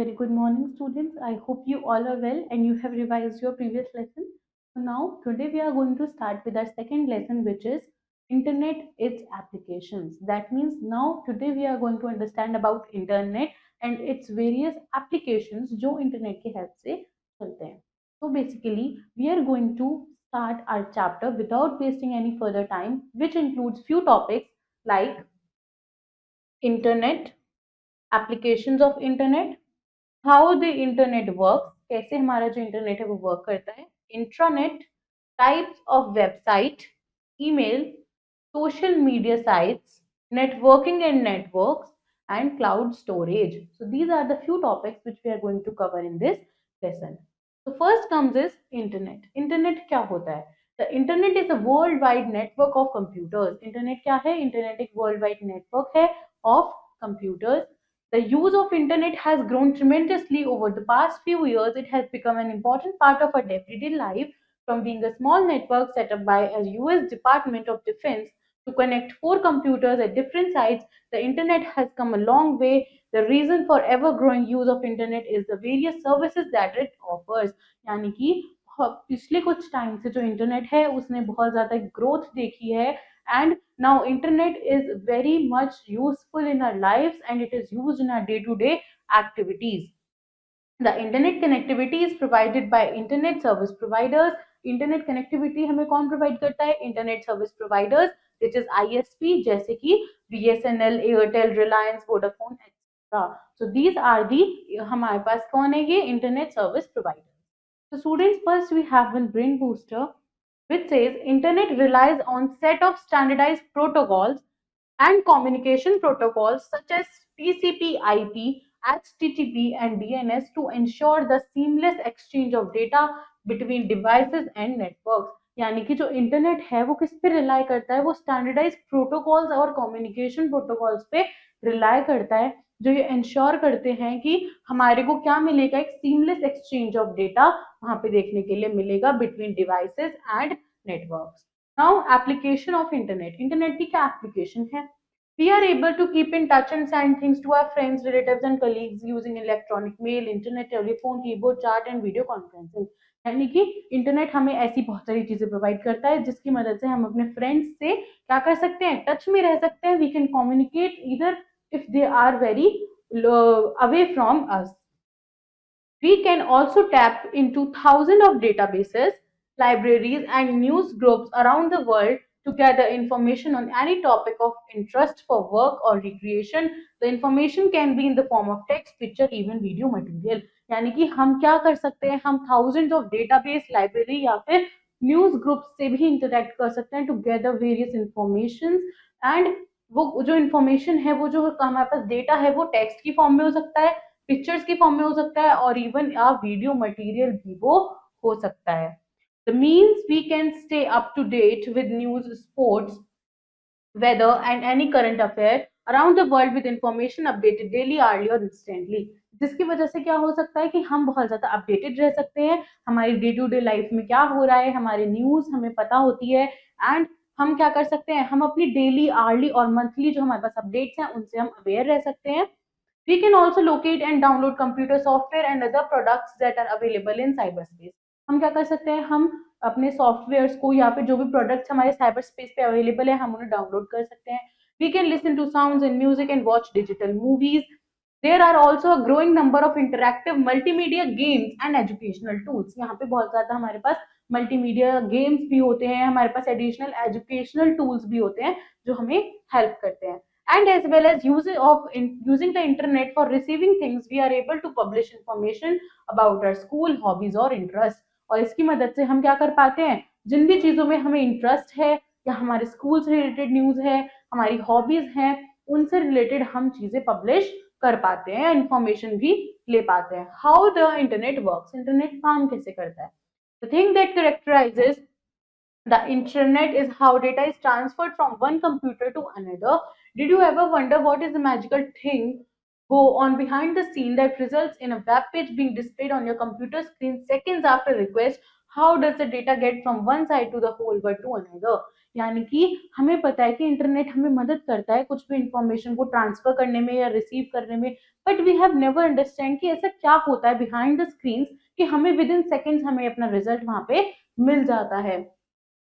Very good morning, students. I hope you all are well and you have revised your previous lesson. So now, today we are going to start with our second lesson, which is Internet, its applications. That means now today we are going to understand about Internet and its various applications जो Internet की help से चलते हैं. So basically, we are going to start our chapter without wasting any further time, which includes few topics like Internet, applications of Internet, how the internet work, कैसे हमारा जो internet है वो वर्क करता है, intranet, types of website, email, social media sites, networking and networks, and cloud storage. So these are the few topics which we are going to cover in this lesson. So first comes is internet. Internet क्या होता है? The internet is a worldwide network of computers. Internet क्या है? Internet एक worldwide network है of computers. The use of internet has grown tremendously over the past few years. It has become an important part of our everyday life, from being a small network set up by a US Department of Defense to connect four computers at different sites. The internet has come a long way. The reason for ever growing use of internet is the various services that it offers. यानी कि पिछले कुछ time से जो internet है उसने बहुत ज्यादा ग्रोथ देखी है, and now internet is very much useful in our lives and it is used in our day-to-day activities. The internet connectivity is provided by internet service providers. Internet connectivity हमें कौन provide करता है? Internet service providers, which is ISP, जैसे कि BSNL, Airtel, Reliance, Vodafone, etc. So these are the हमारे पास कौन है ये internet service providers. So students, first we have one brain booster which says internet relies on set of standardized protocols and communication protocols such as TCP/IP, HTTP, and DNS to ensure the seamless exchange of data between devices and networks. यानी कि जो internet है वो किस पे rely करता है? वो स्टैंडर्डाइज प्रोटोकॉल्स और कम्युनिकेशन प्रोटोकॉल्स पे रिलाई करता है, जो ये इंश्योर करते हैं कि हमारे को क्या मिलेगा? एक सीमलेस एक्सचेंज ऑफ डेटा वहां पे देखने के लिए मिलेगा between devices and networks. Now application of internet. Internet की क्या एप्लीकेशन है? We are able to keep in touch and send things to our friends, relatives and colleagues using electronic mail, internet, telephone, keyboard, chat and video conferencing. यानी कि internet हमें ऐसी बहुत सारी चीजें प्रोवाइड करता है जिसकी मदद से हम अपने फ्रेंड्स से क्या कर सकते हैं? टच में रह सकते हैं. वी कैन कम्युनिकेट इधर if they are very away from us. We can also tap into thousands of databases, libraries, and news groups around the world to gather information on any topic of interest for work or recreation. The information can be in the form of text, picture, even video material. यानी कि हम क्या कर सकते हैं? हम thousands of database, library या फिर न्यूज ग्रुप से भी इंटरेक्ट कर सकते हैं together various information. And वो जो इंफॉर्मेशन है, वो जो हमारे पास डेटा है, वो टेक्स्ट की फॉर्म में हो सकता है, पिक्चर्स की फॉर्म में हो सकता है, और इवन वीडियो मटेरियल भी वो हो सकता है. The means we can stay up to date with news, sports, weather and any current affair around the world with information updated daily, hourly or instantly. जिसकी वजह से क्या हो सकता है कि हम बहुत ज्यादा अपडेटेड रह सकते हैं. हमारी डे टू डे लाइफ में क्या हो रहा है, हमारे न्यूज हमें पता होती है. एंड हम क्या कर सकते हैं? हम अपनी डेली, आवर्ली और मंथली जो हमारे पास अपडेट्स हैं उनसे हम अवेयर रह सकते हैं. We can also locate and download computer software and other products that are available in cyberspace. हम क्या कर सकते हैं? हम अपने सॉफ्टवेयर्स को या फिर जो भी प्रोडक्ट्स हमारे साइबर स्पेस पे अवेलेबल है हम उन्हें डाउनलोड कर सकते हैं. We can listen to sounds and music and watch digital movies. There are also a growing number of interactive multimedia games and educational tools. यहाँ पे बहुत ज्यादा हमारे पास मल्टीमीडिया गेम्स भी होते हैं, हमारे पास एडिशनल एजुकेशनल टूल्स भी होते हैं जो हमें हेल्प करते हैं. And as well as using the internet for receiving things, we are able to publish information about our school, hobbies or interest. और इसकी मदद से हम क्या कर पाते हैं? जिन भी चीजों में हमें इंटरेस्ट है या हमारे स्कूल से रिलेटेड न्यूज है, हमारी हॉबीज हैं, उनसे रिलेटेड हम चीजें पब्लिश कर पाते हैं, इंफॉर्मेशन भी ले पाते हैं. How the internet works. Internet काम कैसे करता है? The thing that कैरेक्टराइजेस the internet is how data is transferred from one computer to another. Did you ever wonder what is the magical thing go on behind the scene that results in a web page being displayed on your computer screen seconds after request? How does the data get from one side to the whole world to another? यानी कि हमें पता है कि internet हमें मदद करता है कुछ भी इंफॉर्मेशन को ट्रांसफर करने में या रिसीव करने में, but we have never understand कि ऐसा क्या होता है बिहाइंड द स्क्रीन कि हमें विद इन सेकेंड्स हमें अपना रिजल्ट वहां पे मिल जाता है.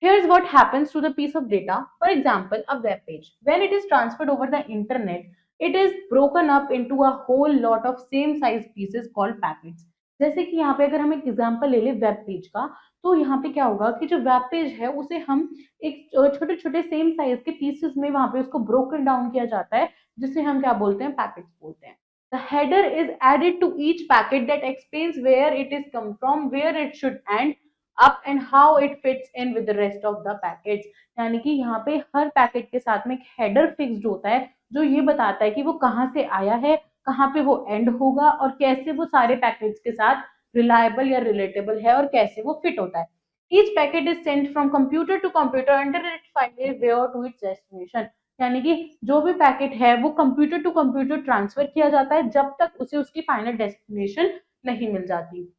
Here's what happens to the piece of data. For example, a web page. When it is transferred over the internet, it is broken up into a whole lot of same size pieces called packets. जैसे कि यहाँ पे अगर हम एक example ले ले web page का, तो यहाँ पे क्या होगा कि जो वेब पेज है उसे हम एक छोटे छोटे सेम साइज के पीसेस में वहां पे उसको ब्रोकन डाउन किया जाता है, जिसे हम क्या बोलते हैं, पैकेट्स बोलते हैं. The header is added to each packet that explains where it is come from, where it should end up and how it fits in with the rest of the packets. यानी कि यहाँ पे हर packet के साथ में एक header fixed होता है जो ये बताता है कि वो कहाँ से आया है, कहाँ पे वो एंड होगा और कैसे वो सारे पैकेट्स के साथ रिलायबल या रिलेटेबल है और कैसे वो फिट होता है. Each packet is sent from computer to computer until it finally where to its destination. यानी कि जो भी पैकेट है वो कंप्यूटर टू कंप्यूटर ट्रांसफर किया जाता है जब तक उसे उसकी फाइनल डेस्टिनेशन नहीं मिल जाती.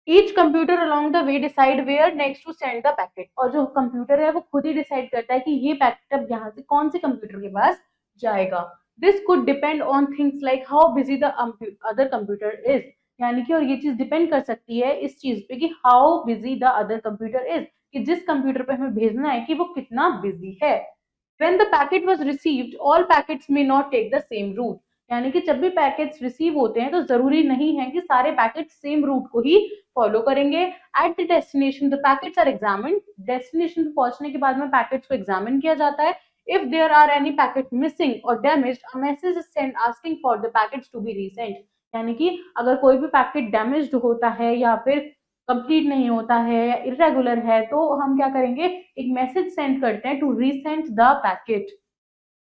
Each computer along the way decide where next to send the packet. और जो कंप्यूटर है वो खुद ही डिसाइड करता है कि ये पैकेट अब यहाँ से कौन से कंप्यूटर के पास जाएगा. This could depend on things like how busy the other computer is. यानी कि और ये चीज डिपेंड कर सकती है इस चीज पे कि how busy the other computer is, कि जिस कंप्यूटर पे हमें भेजना है कि वो कितना बिजी है. When the packet was received, all packets may not take the same route. यानी कि जब भी पैकेट्स रिसीव होते हैं तो जरूरी नहीं है कि सारे पैकेट सेम रूट को ही फॉलो करेंगे. At the destination the packets are examined. Destination पे पहुंचने के बाद में पैकेट्स को एग्जामिन किया जाता है. If there are any packet missing और damaged, a message is send asking for the packets to be resent. यानी कि अगर कोई भी पैकेट डैमेज्ड होता है या फिर कंप्लीट नहीं होता है या इरेगुलर है तो हम क्या करेंगे, एक मैसेज सेंड करते हैं to resend the packet.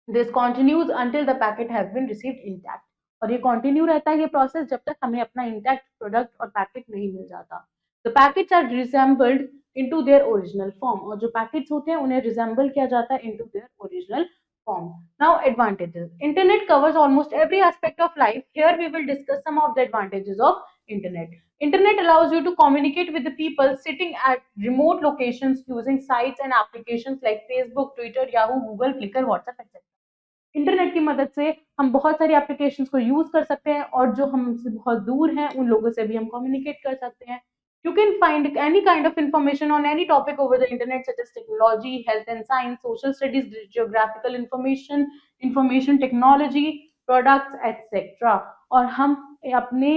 This continues until the packet has been received intact. और ये कंटिन्यू रहता है ये प्रोसेस जब तक हमें अपना इंटैक्ट प्रोडक्ट और पैकेट नहीं मिल जाता. The packets are reassembled into their original form. और जो पैकेट्स होते हैं उन्हें रिसेंबल किया जाता है into their original form. Now advantages. Internet covers almost every aspect of life. Here we will discuss some of the advantages of internet. Internet allows you to communicate with the people sitting at remote locations using sites and applications like Facebook, Twitter, Yahoo, Google, Flickr, WhatsApp, etc. Internet की मदद से हम बहुत सारी applications को use कर सकते हैं और जो हमसे बहुत दूर हैं उन लोगों से भी हम कम्युनिकेट कर सकते हैं. You can find any kind of information on any topic over the internet such as technology, health and science, social studies, geographical information, information technology, products, etc. और हम अपने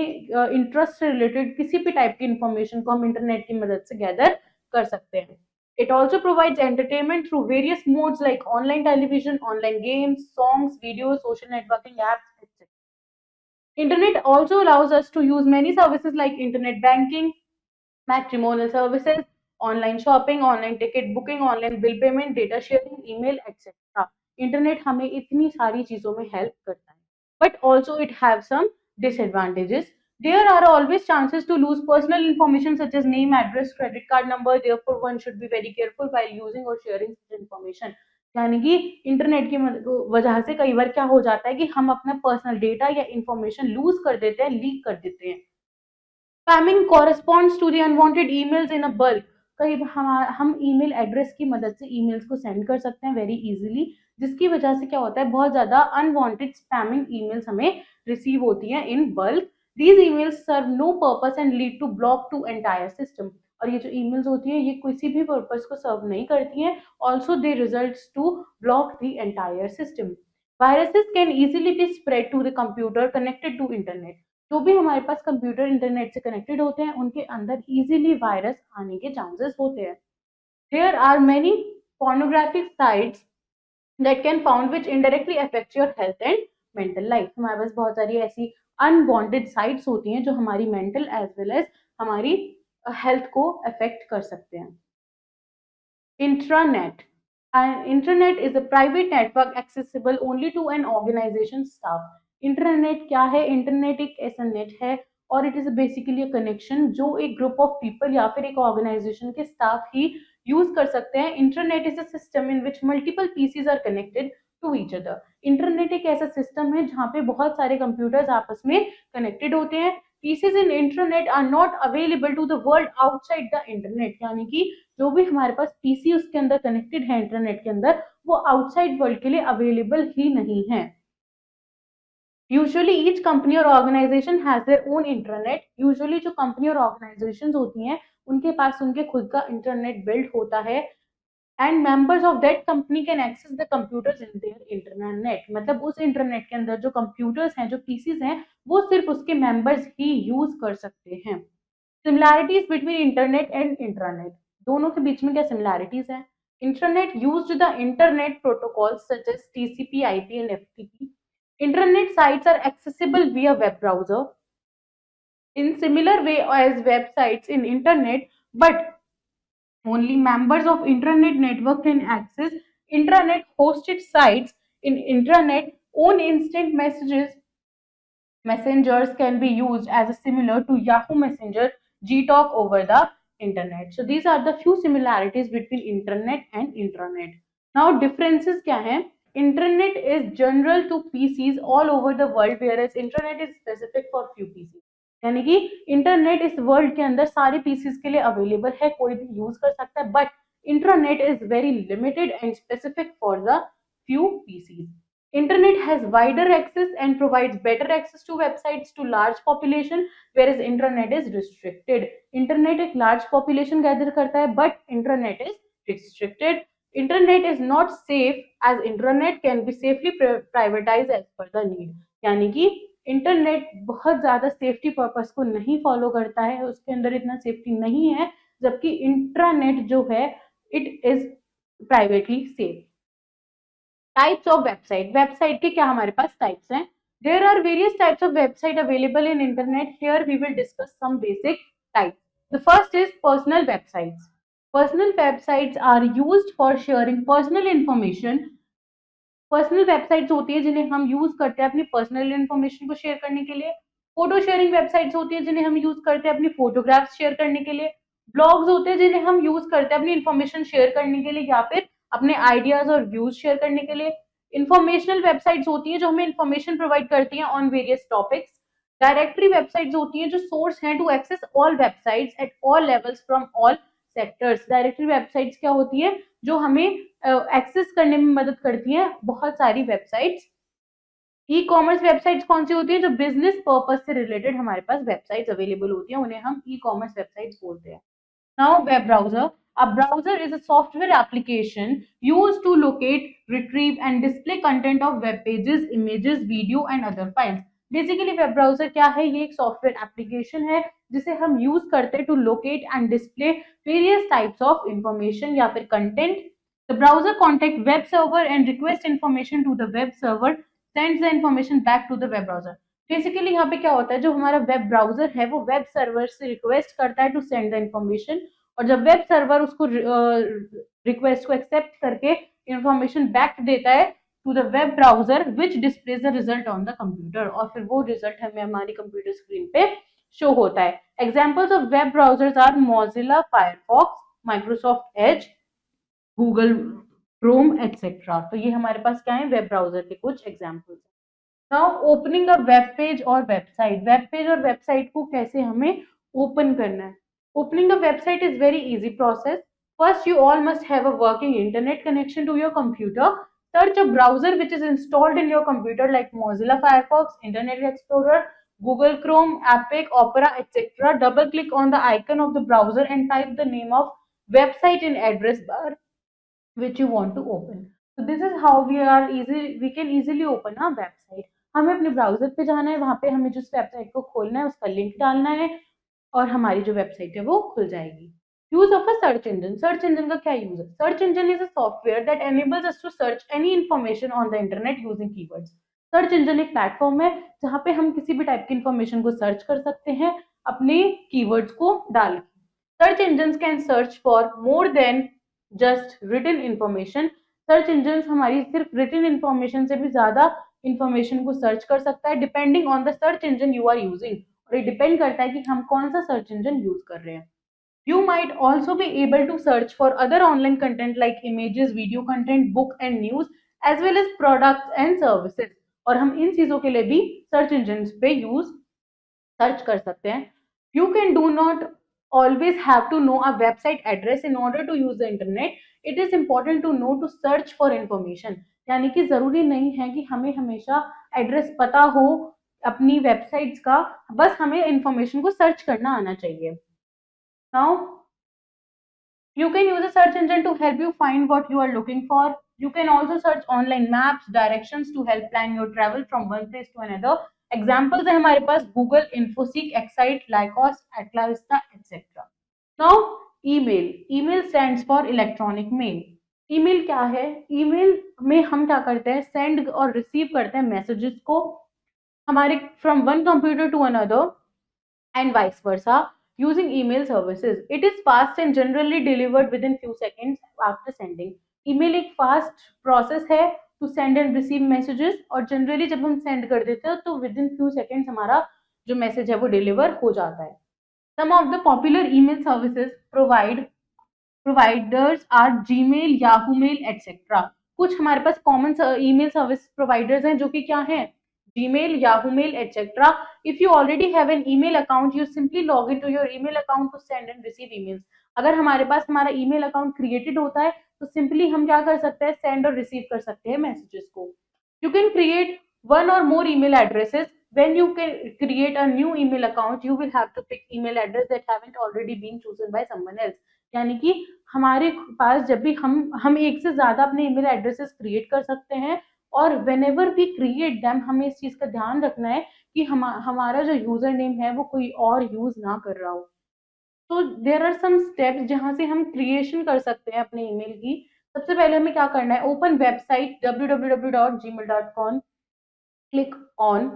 इंटरेस्ट से रिलेटेड किसी भी टाइप की इंफॉर्मेशन को हम internet की मदद से गैदर कर सकते हैं. It also provides entertainment through various modes like online television, online games, songs, videos, social networking apps, etc. Internet also allows us to use many services like internet banking, matrimonial services, online shopping, online ticket booking, online bill payment, data sharing, email, etc. Internet हमें इतनी सारी चीजों में help करता है, but also it have some disadvantages. There are always chances to lose personal information such as name, address, credit card number. Therefore, one should be very careful while using or sharing such information. यानी कि internet की वजह से कई बार क्या हो जाता है कि हम अपना पर्सनल डेटा या इंफॉर्मेशन लूज कर देते हैं, लीक कर देते हैं. Spamming corresponds to the unwanted emails in a bulk. कई हम ईमेल एड्रेस की मदद से ईमेल्स को सेंड कर सकते हैं वेरी इजीली, जिसकी वजह से क्या होता है बहुत ज्यादा अनवांटेड स्पैमिंग ईमेल्स हमें रिसीव होती हैं in bulk. These emails serve no purpose and lead to block to entire system. और ये जो ईमेल्स होती है ये किसी भी पर्पस को सर्व नहीं करती हैं. Also they results to block the entire system. Viruses can easily be spread to the computer connected to internet. जो भी हमारे पास कंप्यूटर इंटरनेट से कनेक्टेड होते हैं उनके अंदर इजीली वायरस आने के चांसेस होते हैं. There are many pornographic sites that can found which indirectly affect your health and mental life. हमारे पास बहुत सारी ऐसी अनवांटेड साइट्स होती हैं जो हमारी मेंटल एज वेल एज हमारी हेल्थ को अफेक्ट कर सकते हैं. Intranet. Internet is a private network accessible only to an organization staff. Internet क्या है? इंटरनेट एक ऐसा नेट है और it is basically a connection जो एक ग्रुप ऑफ पीपल या फिर एक ऑर्गेनाइजेशन के स्टाफ ही यूज कर सकते हैं. Internet is a system in which multiple PCs are connected to each other. Internet एक ऐसा सिस्टम है जहाँ पे बहुत सारे कंप्यूटर्स आपस में कनेक्टेड होते हैं. PCs in internet are not available to the world outside the internet, यानी कि जो भी हमारे पास पीसी उसके अंदर कनेक्टेड है इंटरनेट के अंदर, वो आउटसाइड वर्ल्ड के लिए अवेलेबल ही नहीं है। यूजुअली ईच कंपनी और organisation has their own internet. Usually जो कंपनी और ऑर्गेनाइजेशन होती हैं उनके पास उनके खुद का इंटरनेट बिल्ड होता है, and members of that company can access the computers in their internet. मतलब उस इंटरनेट के अंदर जो कंप्यूटर्स हैं, जो पीसीज हैं, वो सिर्फ उसके मेंबर्स ही यूज कर सकते हैं। Similarities between internet and intranet, दोनों के बीच में क्या सिमिलैरिटीज है? Internet used the internet protocols such as TCP, IP and FTP. Internet sites are accessible via web browser in similar way as websites in internet, but only members of internet network can access intranet hosted sites. In intranet, own instant messengers can be used as a similar to Yahoo Messenger, Gtalk over the internet. So these are the few similarities between internet and intranet. Now differences क्या हैं? Internet is general to PCs all over the world, whereas internet is specific for few PCs. यानी कि internet इस world के अंदर सारे PCs के लिए अवेलेबल है, कोई भी यूज कर सकता है, but internet is very limited and specific for the few PCs. Internet has wider access and provides better access to websites to large population, whereas internet is restricted. Internet एक large population gather करता है, but internet is restricted. Internet is not safe as internet can be safely privatized as per the need. यानी कि internet बहुत ज्यादा safety purpose को नहीं follow करता है, उसके अंदर इतना सेफ्टी नहीं है, जबकि इंट्रानेट जो है it is privately safe. Types of website, website के क्या हमारे पास टाइप्स हैं? There are various types of website available in internet, here we will discuss some basic types. The first is personal websites. Personal websites are used for sharing personal information. Personal websites होती है जिन्हें हम use करते हैं अपनी personal information को share करने के लिए। फोटो शेयरिंग वेबसाइट्स होती है जिन्हें हम यूज करते हैं अपनी फोटोग्राफ्स शेयर करने के लिए। ब्लॉग्स होते हैं जिन्हें हम यूज करते हैं अपनी इंफॉर्मेशन शेयर करने के लिए या फिर अपने आइडियाज और व्यूज शेयर करने के लिए। इंफॉर्मेशनल वेबसाइट्स होती है जो हमें इंफॉर्मेशन प्रोवाइड करती हैं on various topics. Directory websites होती है जो सोर्स हैं to access all websites at all levels from all sectors. Directory websites क्या होती है? जो हमें एक्सेस करने में मदद करती हैं बहुत सारी वेबसाइट्स। ई कॉमर्स वेबसाइट्स कौन सी होती है? जो बिजनेस पर्पस से रिलेटेड हमारे पास वेबसाइट्स अवेलेबल होती हैं, उन्हें हम ई कॉमर्स वेबसाइट्स बोलते हैं। Now web browser, a browser is a software application used to locate, retrieve and display content of web pages, images, video and other files. Basically web browser क्या है? ये एक सॉफ्टवेयर एप्लीकेशन है जिसे हम use करते हैं to locate and display various types of information या फिर content. The browser contact web server and request information to the web server, sends the information back to the web browser. Basically यहाँ पे क्या होता है? जो हमारा वेब ब्राउजर है वो वेब सर्वर से रिक्वेस्ट करता है टू सेंड द इंफॉर्मेशन, और जब वेब सर्वर उसको रिक्वेस्ट को एक्सेप्ट करके इंफॉर्मेशन बैक देता है to the web browser which displays the result on the computer, और फिर वो रिजल्ट हमें हमारी कंप्यूटर स्क्रीन पे शो होता है। Examples of web browsers are Mozilla Firefox, Microsoft Edge, Google Chrome etcetera. तो ये हमारे पास क्या है? वेब ब्राउजर के कुछ examples. Now opening a web page और वेबसाइट। वेब पेज और वेबसाइट को कैसे हमें ओपन करना है? Opening a website is very easy process. First, you all must have a working internet connection to your computer. Search a browser which is installed in your computer like Mozilla Firefox, Internet Explorer, Google Chrome, Epic, Opera, etc. Double click on the icon of the browser and type the name of website in address bar which you want to open. So this is how we can easily open a website. हमें अपने browser पे जाना है, वहां पे हमें जिस website को खोलना है उसका लिंक डालना है और हमारी जो वेबसाइट है वो खुल जाएगी। Use of a search engine. Search engine का क्या यूज है? Search engine is a software that enables us to search any information on the internet using keywords. Search engine एक प्लेटफॉर्म है जहाँ पे हम किसी भी टाइप की इंफॉर्मेशन को सर्च कर सकते हैं अपने कीवर्ड्स को डाल के। Search engine can search for more than just written information. Search engine हमारी सिर्फ रिटन इंफॉर्मेशन से भी ज्यादा इंफॉर्मेशन को सर्च कर सकता है depending on the search engine you are using, और ये डिपेंड करता है कि हम कौन सा सर्च इंजन यूज कर रहे हैं। You might also be able to search for other online content like images, video content, book and news as well as products and services, और हम इन चीजों के लिए भी सर्च इंजन पे यूज सर्च कर सकते हैं. You can do not always have to know a website address in order to use the internet. It is important to know to search for information. यानी कि जरूरी नहीं है कि हमें हमेशा एड्रेस पता हो अपनी वेबसाइट्स का, बस हमें इंफॉर्मेशन को सर्च करना आना चाहिए. Now you can use a search engine to help you find what you are looking for. You can also search online maps, directions to help plan your travel from one place to another. Examples है हमारे पास Google, Infoseek, Excite, Lycos, Atlavista, etc. Now, email. Email stands for electronic mail. Email क्या है? Email में हम क्या करते हैं? Send और रिसीव करते हैं मैसेजेस को हमारे from one computer to another and vice versa using email services. It is fast and generally delivered within few seconds after sending. email एक fast process है to send and receive messages और generally जब हम send कर देते हैं तो within few seconds हमारा जो message है वो deliver हो जाता है. Some of the popular email services providers are Gmail, Yahoo Mail, etc. कुछ हमारे पास कॉमन ईमेल सर्विस प्रोवाइडर्स हैं जो कि क्या हैं? Gmail, Yahoo Mail, etc. If you already have an email account, you simply log into your email account to send and receive emails. अगर हमारे पास हमारा ईमेल अकाउंट क्रिएटेड होता है तो सिंपली हम क्या कर सकते हैं? सेंड और रिसीव कर सकते हैं मैसेजेस को. You can create one or more email addresses. When you can create a new email account, you will have to pick email address that haven't already been chosen by someone else. यानी कि हमारे पास जब भी हम एक से ज्यादा अपने ईमेल एड्रेसेस क्रिएट कर सकते हैं और whenever we create them हमें इस चीज का ध्यान रखना है कि हमारा जो यूजर नेम है वो कोई और यूज ना कर रहा हो. तो देयर आर सम स्टेप्स जहां से हम क्रिएशन कर सकते हैं अपने ईमेल की. सबसे पहले हमें क्या करना है? Open website www.gmail.com, click on,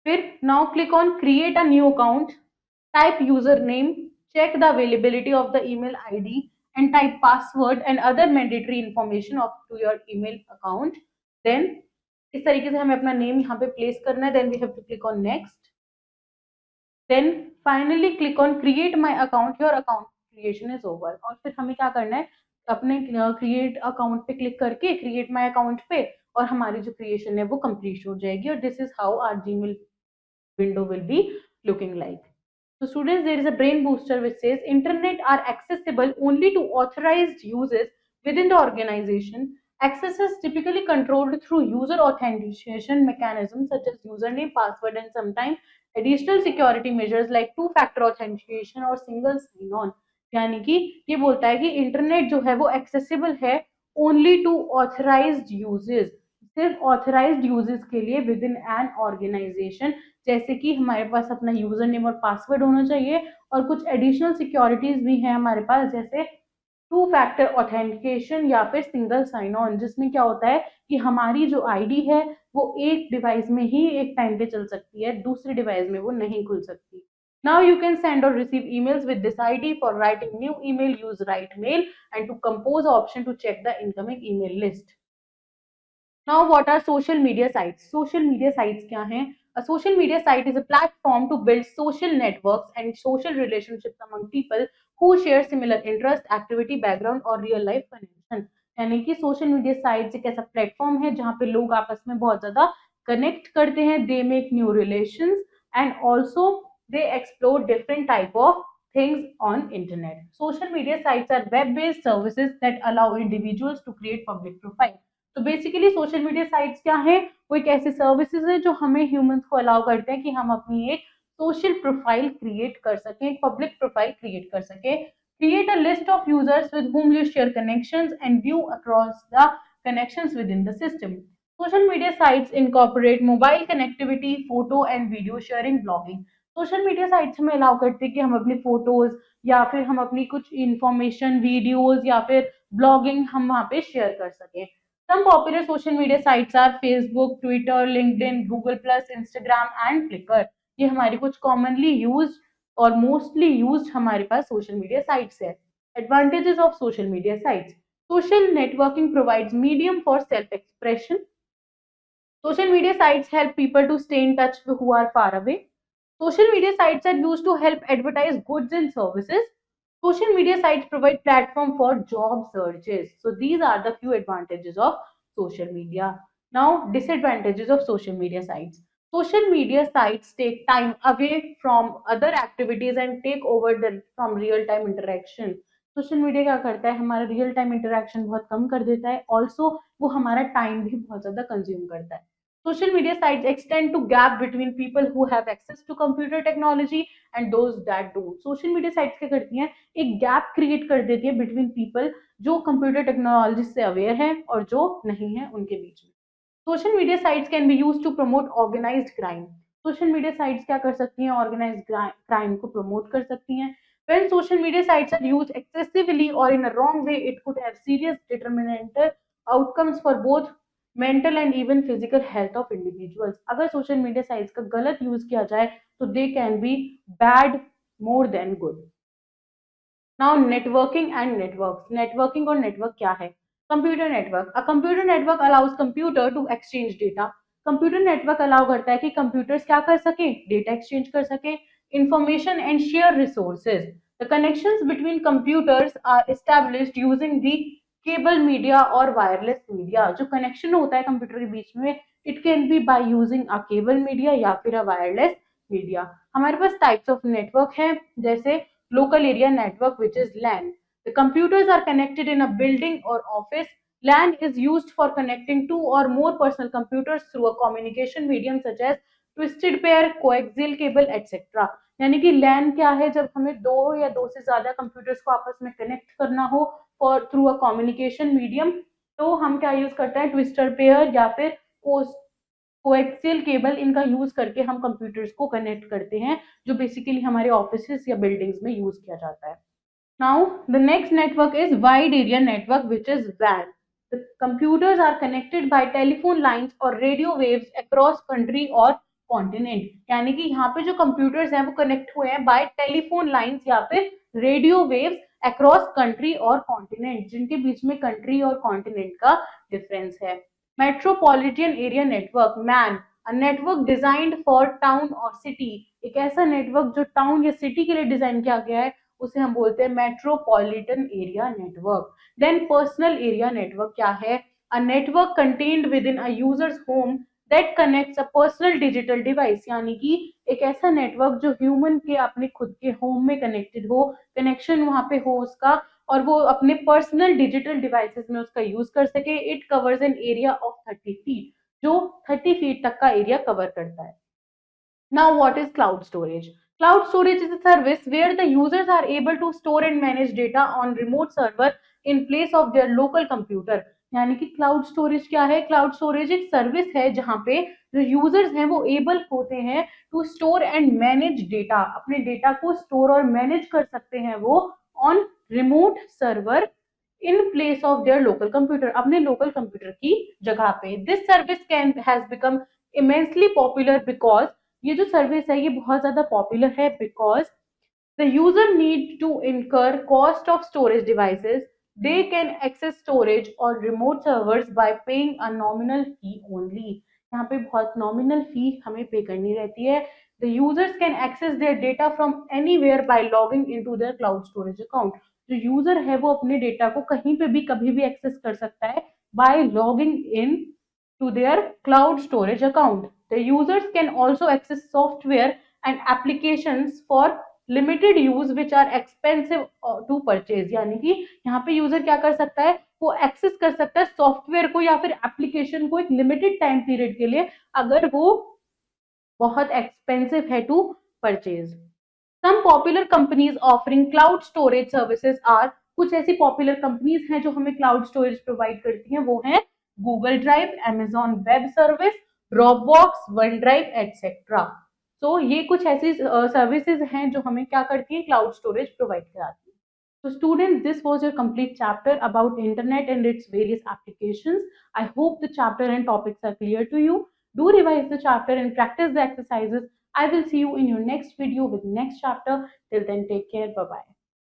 फिर now click on create a new account, type username, check the availability of the email ID and type password and other mandatory information of to your email account. Then इस तरीके से हमें अपना name यहाँ पे place करना है. Then we have to click on next. Then finally click on create my account. Your account creation is over. और फिर हमें क्या करना है? अपने create account पे क्लिक करके create my account पे और हमारी जो creation है वो complete हो जाएगी. और this is how our Gmail window will be looking like. So students, there is a brain booster which says internet are accessible only to authorized users within the organization. Access is typically controlled through user authentication mechanisms such as username, password, and sometimes additional security measures like two-factor authentication or single sign-on. यानी कि ये बोलता है कि internet जो है वो accessible है ओनली टू ऑथराइज्ड यूजर्स, सिर्फ ऑथराइज्ड यूजर्स के लिए विद इन एन ऑर्गेनाइजेशन. जैसे कि हमारे पास अपना यूजर नेम और पासवर्ड होना चाहिए और कुछ एडिशनल सिक्योरिटीज भी हैं हमारे पास जैसे टू फैक्टर ऑथेंटिकेशन या फिर सिंगल साइन ऑन, जिसमें क्या होता है कि हमारी जो आईडी है वो एक डिवाइस में ही एक टाइम पे चल सकती है, दूसरे डिवाइस में वो नहीं खुल सकती. Now you can send or receive emails with this ID. For writing new email, use write mail and to compose option to check the incoming email list. Now, what are social media sites? Social media sites क्या हैं? A social media site is a platform to build social networks and social relationships among people who share similar interest, activity, background और real life connection. यानी कि social media sites एक ऐसा platform है जहाँ पे लोग आपस में बहुत ज्यादा कनेक्ट करते हैं. They make new relations and also they explore different type of things on internet. Social media sites are web-based services that allow individuals to create public profiles. तो बेसिकली सोशल मीडिया साइट्स क्या है? वो एक ऐसी services है जो हमें humans को अलाउ करते हैं कि हम अपनी एक सोशल प्रोफाइल क्रिएट कर सकें, एक पब्लिक प्रोफाइल क्रिएट कर सकें. Create a list of users with whom you share connections and view across the connections within the system. Social media sites incorporate mobile connectivity, photo and video sharing, blogging. Social media sites हमें allow करते हैं कि हम अपनी photos या फिर हम अपनी कुछ इंफॉर्मेशन वीडियोज या फिर ब्लॉगिंग हम वहाँ पे शेयर कर सकें. Some popular social media sites are Facebook, Twitter, LinkedIn, Google+, Instagram and Flickr. ये हमारी कुछ commonly used और mostly used हमारे पास social media sites है. Advantages of social media sites. Social networking provides medium for self-expression. Social media sites help people to stay in touch who are far away. Social media sites are used to help advertise goods and services. Social media sites provide platform for job searches. So these are the few advantages of social media. Now, disadvantages of social media sites. Social media sites take time away from other activities and take over from real time interaction. Social media क्या करता है, हमारा real time interaction बहुत कम कर देता है, also वो हमारा टाइम भी बहुत ज्यादा कंज्यूम करता है. Social media sites extend to gap between people who have access to computer technology and those that don't. Social media sites क्या करती हैं, एक गैप क्रिएट कर देती है बिटवीन पीपल जो कंप्यूटर टेक्नोलॉजी से अवेयर है और जो नहीं है उनके बीच में. Social media sites can be use to promote organised crime. Social media sites क्या कर सकती हैं, ऑर्गेनाइज्ड क्राइम को प्रमोट कर सकती हैं. When social media sites are used excessively or in a wrong way, it could have serious detrimental outcomes for both mental and even physical health of individuals. अगर social media sites का गलत use किया जाए तो they can be bad more than good. Now networking and networks. Networking और network क्या है? Computer network. A computer network allows computer to exchange data. Computer network allow करता है कि कंप्यूटर्स क्या कर सके, डेटा एक्सचेंज कर सके, information and share resources. The connections between computers are established using the cable media और वायरलेस मीडिया. जो कनेक्शन होता है कंप्यूटर के बीच में, it can be by using a cable media या फिर अ वायरलेस मीडिया. हमारे पास टाइप्स ऑफ नेटवर्क हैं, जैसे local area network, which is LAN. The computers are connected in a building or office. LAN is used for connecting two or more personal computers through a communication medium such as twisted pair, coaxial cable, etc. यानी कि LAN क्या है, जब हमें दो या दो से ज्यादा कंप्यूटर्स को आपस में कनेक्ट करना हो for through a communication medium, तो हम क्या यूज करते हैं, ट्विस्टर पेयर या फिर कोएक्सियल केबल. इनका यूज करके हम कंप्यूटर्स को कनेक्ट करते हैं, जो बेसिकली हमारे ऑफिस या बिल्डिंग्स में यूज किया जाता है. Now the next network is wide area network, which is WAN. The computers are connected by telephone lines or radio waves across country और कॉन्टिनेंट. यानी कि यहाँ पे जो कंप्यूटर्स हैं वो कनेक्ट हुए हैं बाय टेलीफोन लाइंस या फिर रेडियो वेव्स अक्रॉस कंट्री और कॉन्टिनेंट, जिनके बीच में कंट्री और कॉन्टिनेंट का डिफरेंस है. Metropolitan area network, man, a network designed for town और सिटी. एक ऐसा नेटवर्क जो टाउन या सिटी के लिए डिजाइन किया गया है, उसे हम बोलते हैं metropolitan area network. Then personal area network क्या है? A network contained within a user's home that connects a personal digital device. यानी कि एक ऐसा नेटवर्क जो ह्यूमन के अपने खुद के होम में कनेक्टेड हो, कनेक्शन वहां पे हो उसका, और वो अपने पर्सनल डिजिटल डिवाइसेस में उसका यूज कर सके. It covers an area of 30 feet, जो 30 फीट तक का एरिया कवर करता है. Now, what is cloud storage? Cloud storage is a service where the users are able to store and manage data on remote server in place of their local computer. यानी कि cloud storage क्या है? Cloud storage एक service है जहां पे जो users हैं वो एबल होते हैं to store and manage data. अपने डेटा को स्टोर और मैनेज कर सकते हैं वो on remote server in place of their local computer, अपने लोकल कंप्यूटर की जगह पे. This service can has become immensely popular because ये जो सर्विस है ये बहुत ज्यादा पॉपुलर है because the user need to incur cost of storage devices. They can access storage और remote servers by paying a nominal fee only. यहाँ पे बहुत नॉमिनल फी हमें पे करनी रहती है. The users can access their data from anywhere by logging into their cloud storage account. जो यूजर है वो अपने डेटा को कहीं पे भी कभी भी एक्सेस कर सकता है by logging in to their cloud storage account. The users can also access software and applications for limited use which are expensive to purchase. यानी कि यहाँ पे यूजर क्या कर सकता है, वो एक्सेस कर सकता है सॉफ्टवेयर को या फिर एप्लीकेशन को एक लिमिटेड टाइम पीरियड के लिए, अगर वो बहुत एक्सपेंसिव है to purchase. Some popular companies offering cloud storage services are. कुछ ऐसी पॉपुलर कंपनीज हैं जो हमें क्लाउड स्टोरेज प्रोवाइड करती हैं, वो है Google drive, Amazon web service, Dropbox, one drive etcetera. तो ये कुछ ऐसी सर्विसेज हैं जो हमें क्या करती हैं, क्लाउड स्टोरेज प्रोवाइड कराती हैं. So students, this was your complete chapter about internet and its various applications. I hope the chapter and topics are clear to you. Do revise the chapter and practice the exercises. I will see you in your next video with next chapter. Till then, take care. Bye bye.